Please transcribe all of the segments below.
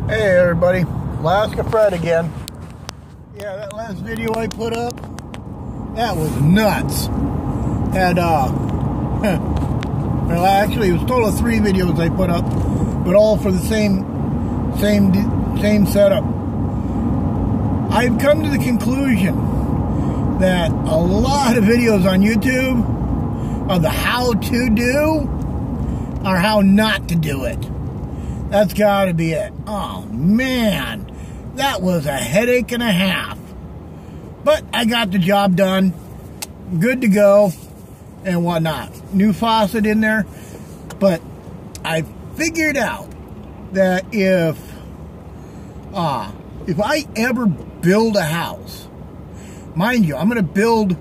Hey everybody, Alaska Fred again. Yeah, that last video I put up, that was nuts. Had well, actually it was a total of 3 videos I put up, but all for the same setup. I've come to the conclusion that a lot of videos on YouTube of the how to do are how not to do it. That's got to be it. Oh, man. That was a headache and a half. But I got the job done. Good to go. And whatnot. New faucet in there. But I figured out that if I ever build a house, mind you, I'm going to build,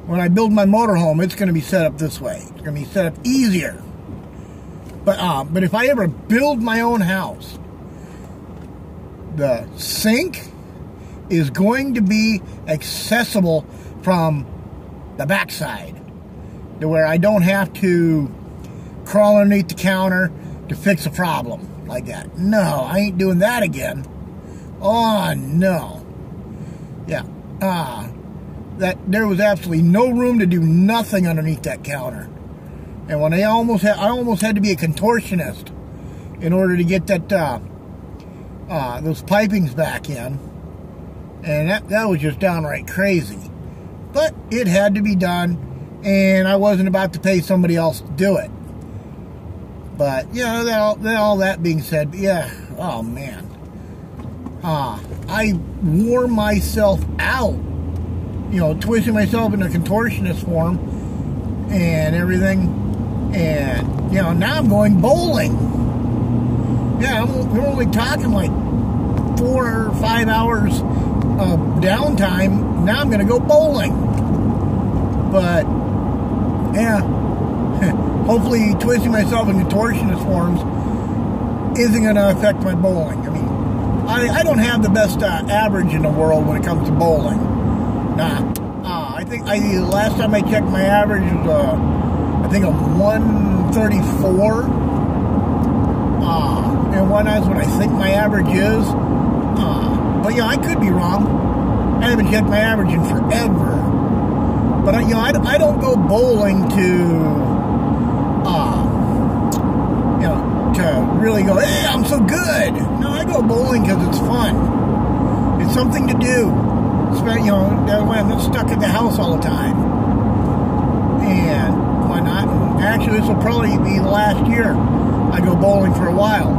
when I build my motorhome, it's going to be set up this way. It's going to be set up easier. But if I ever build my own house, the sink is going to be accessible from the backside, to where I don't have to crawl underneath the counter to fix a problem like that. No, I ain't doing that again. Oh no. Yeah. That there was absolutely no room to do nothing underneath that counter. And when I almost had to be a contortionist in order to get that those pipings back in, and that was just downright crazy. But it had to be done, and I wasn't about to pay somebody else to do it. But you know, all that being said, yeah, oh man, I wore myself out, you know, twisting myself in a contortionist form and everything. And, you know, now I'm going bowling. Yeah, we're only talking like 4 or 5 hours of downtime. Now I'm going to go bowling. But, yeah, hopefully twisting myself in contortionist forms isn't going to affect my bowling. I mean, I don't have the best average in the world when it comes to bowling. Nah. I think the last time I checked my average was, I think I'm 134, and that's what I think my average is. But yeah, I could be wrong. I haven't checked my average in forever. But you know, I don't go bowling to, you know, to really go, hey, I'm so good. No, I go bowling because it's fun. It's something to do. You know, that way I'm not stuck at the house all the time. And why not? And actually, this will probably be the last year I go bowling for a while.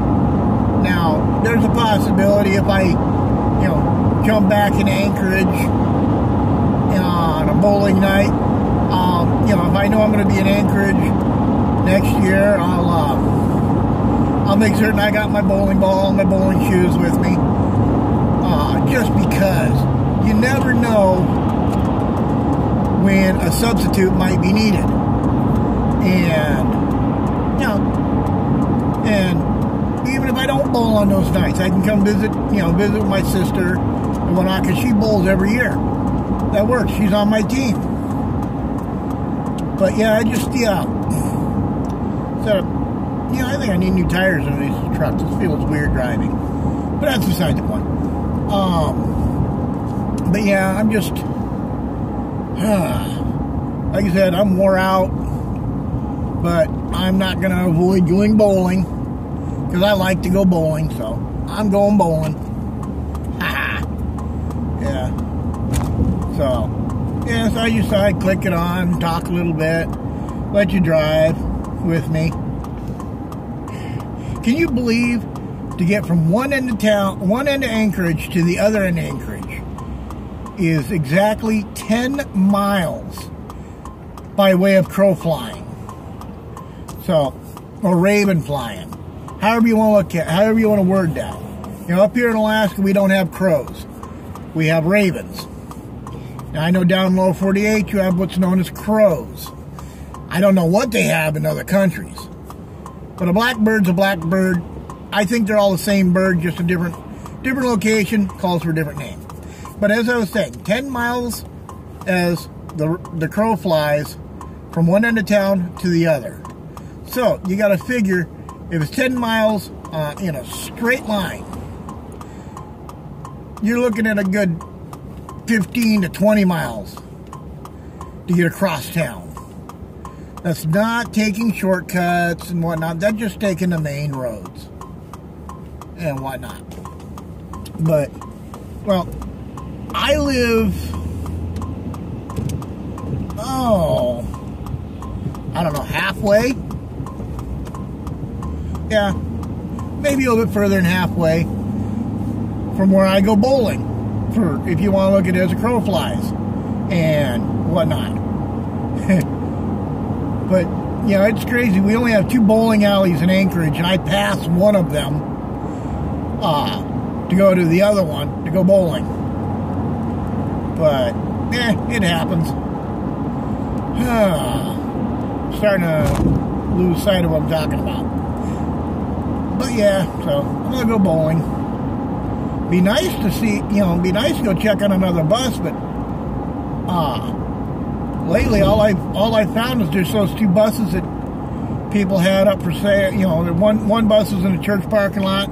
Now, there's a possibility if I, you know, come back in Anchorage on a bowling night, you know, if I know I'm going to be in Anchorage next year, I'll make certain I got my bowling ball and my bowling shoes with me. Just because you never know when a substitute might be needed. And, you know, and even if I don't bowl on those nights, I can come visit with my sister and whatnot, because she bowls every year. That works. She's on my team. But yeah, I think I need new tires on these trucks. This feels weird driving. But that's beside the point. But yeah, I'm just, like I said, I'm wore out, but I'm not going to avoid going bowling, because I like to go bowling, so I'm going bowling. Yeah. So I just thought I'd click it on, talk a little bit, let you drive with me. Can you believe to get from one end of Anchorage to the other end of Anchorage is exactly 10 miles by way of crow flying. So, or raven flying. However you want to look at, however you want to word that. You know, up here in Alaska, we don't have crows. We have ravens. Now, I know down in lower 48, you have what's known as crows. I don't know what they have in other countries. But a blackbird's a blackbird. I think they're all the same bird, just a different location, calls for a different name. But as I was saying, 10 miles as the crow flies from one end of town to the other. So you got to figure if it's 10 miles in a straight line, you're looking at a good 15 to 20 miles to get across town. That's not taking shortcuts and whatnot. That's just taking the main roads and whatnot. But, well, I live, I don't know, halfway? Yeah, maybe a little bit further than halfway from where I go bowling. For if you want to look at it as a crow flies and whatnot. But, you know, it's crazy. We only have 2 bowling alleys in Anchorage, and I pass one of them to go to the other one to go bowling. But, it happens. Starting to lose sight of what I'm talking about. But yeah, so I'm gonna go bowling. Be nice to see, be nice to go check on another bus, but lately all I found is there's those 2 buses that people had up for sale. One bus was in a church parking lot,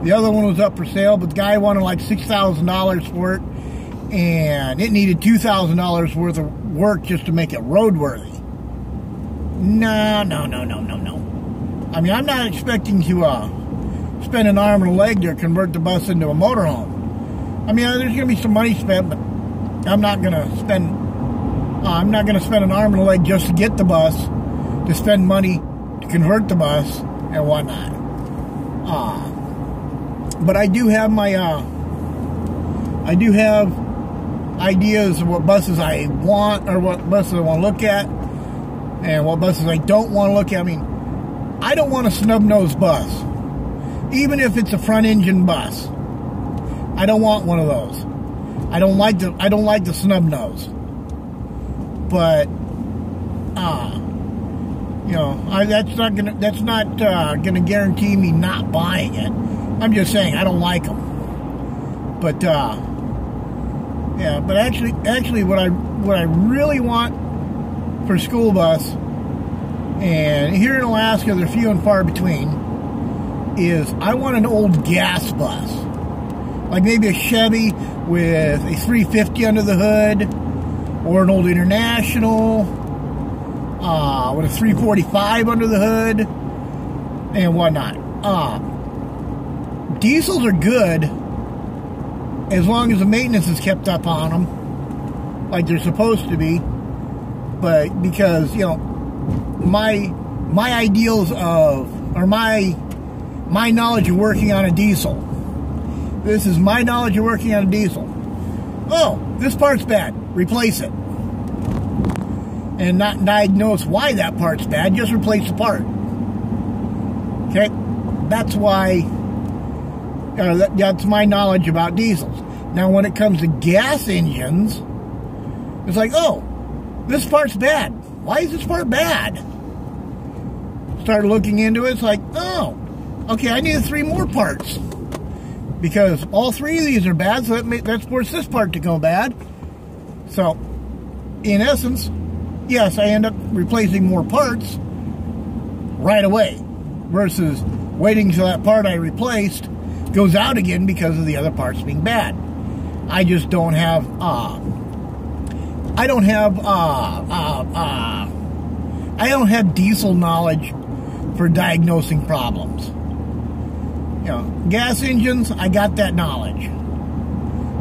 the other one was up for sale, but the guy wanted like $6,000 for it, and it needed $2,000 worth of work just to make it roadworthy. No. I mean, I'm not expecting to spend an arm and a leg to convert the bus into a motorhome. I mean, there's going to be some money spent, but I'm not going to spend an arm and a leg just to get the bus, to spend money to convert the bus and whatnot. But I do have my ideas of what buses I want, or what buses I want to look at, and what buses I don't want to look at. I mean, I don't want a snub-nosed bus. Even if it's a front-engine bus. I don't want one of those. I don't like the snub nose. But that's not gonna guarantee me not buying it. I'm just saying I don't like them. But yeah, but actually what I really want for school bus, and here in Alaska they're few and far between, is I want an old gas bus. Like maybe a Chevy with a 350 under the hood, or an old International with a 345 under the hood and whatnot. Diesels are good as long as the maintenance is kept up on them like they're supposed to be. But because, my ideals of, or my knowledge of working on a diesel. This is my knowledge of working on a diesel. Oh, this part's bad. Replace it. And not diagnose why that part's bad. Just replace the part. Okay? That's why, that's my knowledge about diesels. Now, when it comes to gas engines, it's like, oh, this part's bad. Why is this part bad? Start looking into it. It's like, oh, okay, I need 3 more parts. Because all 3 of these are bad, so that forces this part to go bad. So, in essence, yes, I end up replacing more parts right away. Versus waiting until that part I replaced goes out again because of the other parts being bad. I just don't have, I don't have diesel knowledge for diagnosing problems. Gas engines, I got that knowledge.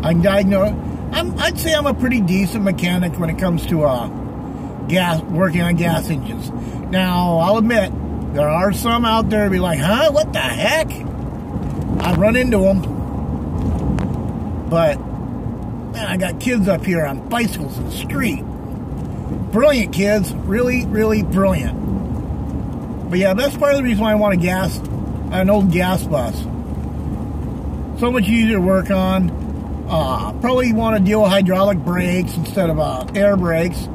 I can diagnose. I'd say I'm a pretty decent mechanic when it comes to working on gas engines. Now, I'll admit, there are some out there who be like, huh, what the heck? I run into them. But, man, I got kids up here on bicycles in the street. Brilliant kids. Really, really brilliant. But yeah, that's part of the reason why I want an old gas bus. So much easier to work on. Probably want to deal with hydraulic brakes instead of air brakes.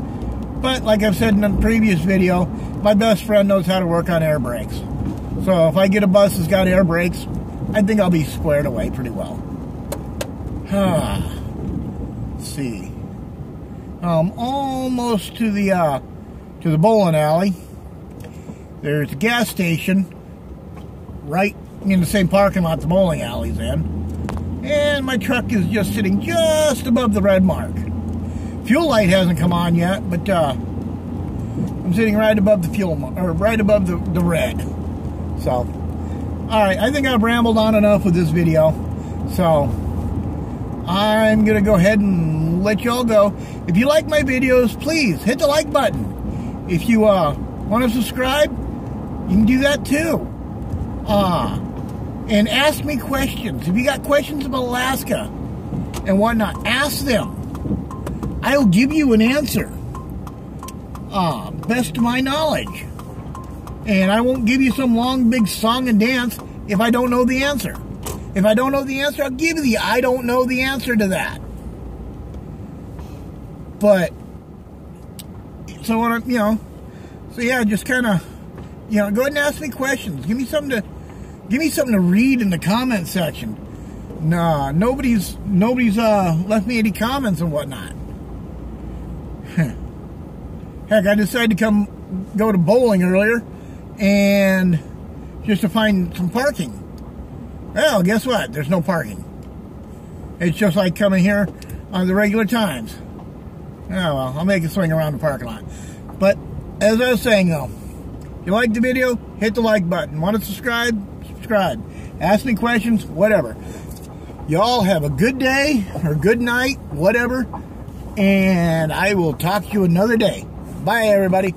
But like I've said in a previous video, my best friend knows how to work on air brakes. So if I get a bus that's got air brakes, I think I'll be squared away pretty well. Let's see. I'm almost to the bowling alley. There's a gas station right in the same parking lot the bowling alley's in. And my truck is just sitting just above the red mark. Fuel light hasn't come on yet, but I'm sitting right above the fuel mark, or right above the red. So, all right, I think I've rambled on enough with this video. So, I'm going to go ahead and let y'all go. If you like my videos, please hit the like button. If you want to subscribe, you can do that too. And ask me questions. If you got questions about Alaska and whatnot, ask them. I'll give you an answer. Best of my knowledge. And I won't give you some long, big song and dance if I don't know the answer. If I don't know the answer, I'll give you the I don't know the answer to that. But, so what I'm, so yeah, just kind of, go ahead and ask me questions. Give me something to read in the comment section. Nah, nobody's left me any comments and whatnot. Heck, I decided to go to bowling earlier, and just to find some parking. Well, guess what? There's no parking. It's just like coming here on the regular times. Oh well, I'll make a swing around the parking lot. But as I was saying though, if you like the video, hit the like button. Want to subscribe? Subscribe. Ask me questions, whatever. Y'all have a good day or good night, whatever. And I will talk to you another day. Bye, everybody.